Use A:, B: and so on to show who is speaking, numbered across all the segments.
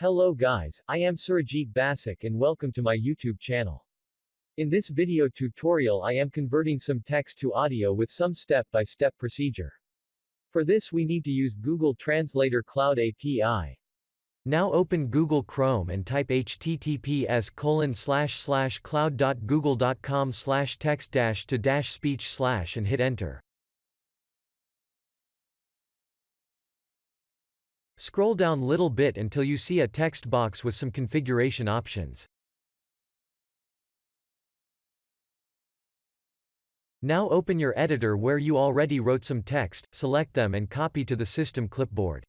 A: Hello guys, I am Surajit Basak and welcome to my YouTube channel. In this video tutorial I am converting some text to audio with some step-by-step procedure. For this we need to use Google Translator Cloud API. Now open Google Chrome and type https://cloud.google.com/text-to-speech/ and hit enter. Scroll down little bit until you see a text box with some configuration options. Now open your editor where you already wrote some text, select them and copy to the system clipboard.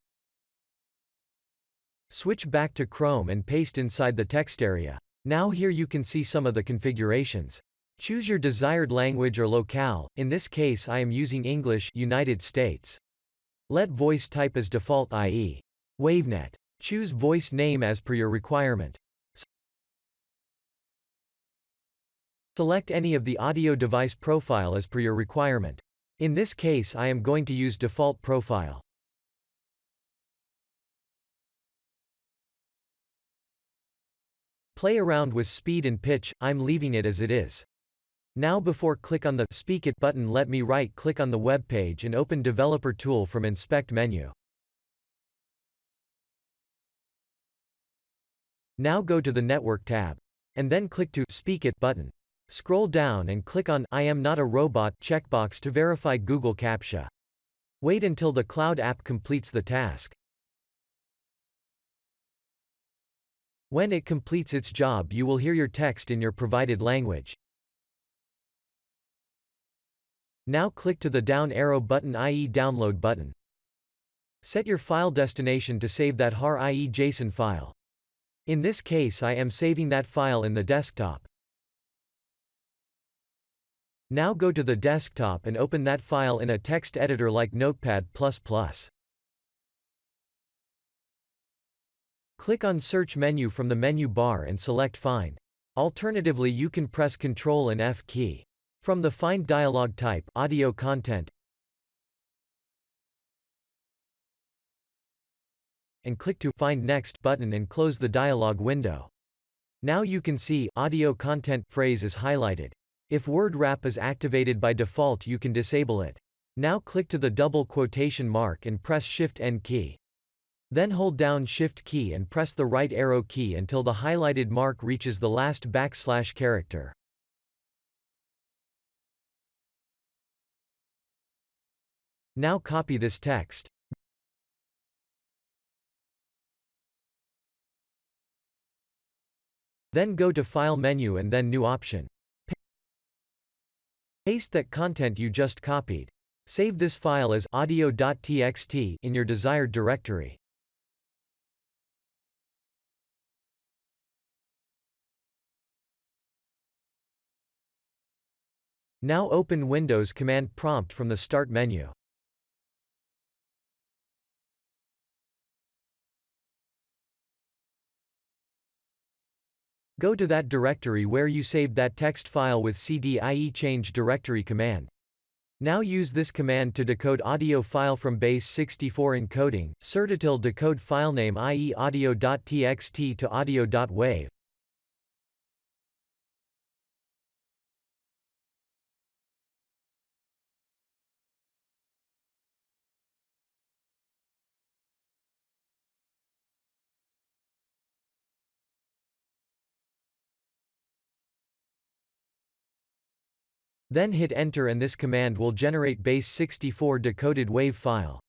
A: Switch back to Chrome and paste inside the text area. Now here you can see some of the configurations. Choose your desired language or locale, in this case I am using English, United States. Let voice type as default, i.e. WaveNet. Choose voice name as per your requirement. Select any of the audio device profile as per your requirement. In this case I am going to use default profile. Play around with speed and pitch, I'm leaving it as it is. Now before click on the Speak It button, let me right-click on the web page and open Developer Tool from Inspect menu. Now go to the Network tab. And then click to Speak It button. Scroll down and click on I am not a robot checkbox to verify Google CAPTCHA. Wait until the Cloud app completes the task. When it completes its job you will hear your text in your provided language. Now click to the down arrow button, i.e. download button. Set your file destination to save that har i.e. JSON file. In this case I am saving that file in the desktop. Now go to the desktop and open that file in a text editor like Notepad++. Click on Search menu from the menu bar and select Find. Alternatively you can press Ctrl and F key. From the Find dialog type Audio Content and click to Find Next button and close the dialog window. Now you can see Audio Content phrase is highlighted. If word wrap is activated by default you can disable it. Now click to the double quotation mark and press Shift-N key. Then hold down Shift key and press the right arrow key until the highlighted mark reaches the last backslash character. Now copy this text. Then go to File menu and then New option. Paste that content you just copied. Save this file as audio.txt in your desired directory. Now open Windows command prompt from the Start menu. Go to that directory where you saved that text file with cd, i.e. change directory command. Now use this command to decode audio file from base 64 encoding, certitil decode filename, i.e. audio.txt to audio.wave. Then hit enter and this command will generate base 64 decoded WAV file.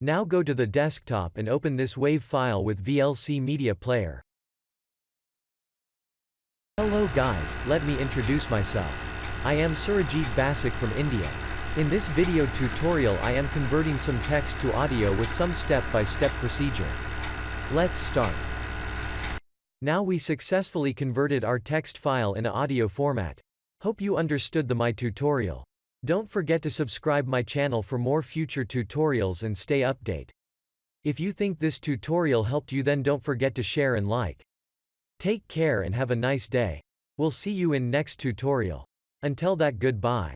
A: Now go to the desktop and open this WAV file with VLC Media Player. Hello guys, let me introduce myself. I am Surajit Basak from India. In this video tutorial I am converting some text to audio with some step-by-step procedure. Let's start. Now we successfully converted our text file in an audio format. Hope you understood my tutorial. Don't forget to subscribe my channel for more future tutorials and stay update. If you think this tutorial helped you then don't forget to share and like. Take care and have a nice day. We'll see you in next tutorial. Until that, goodbye.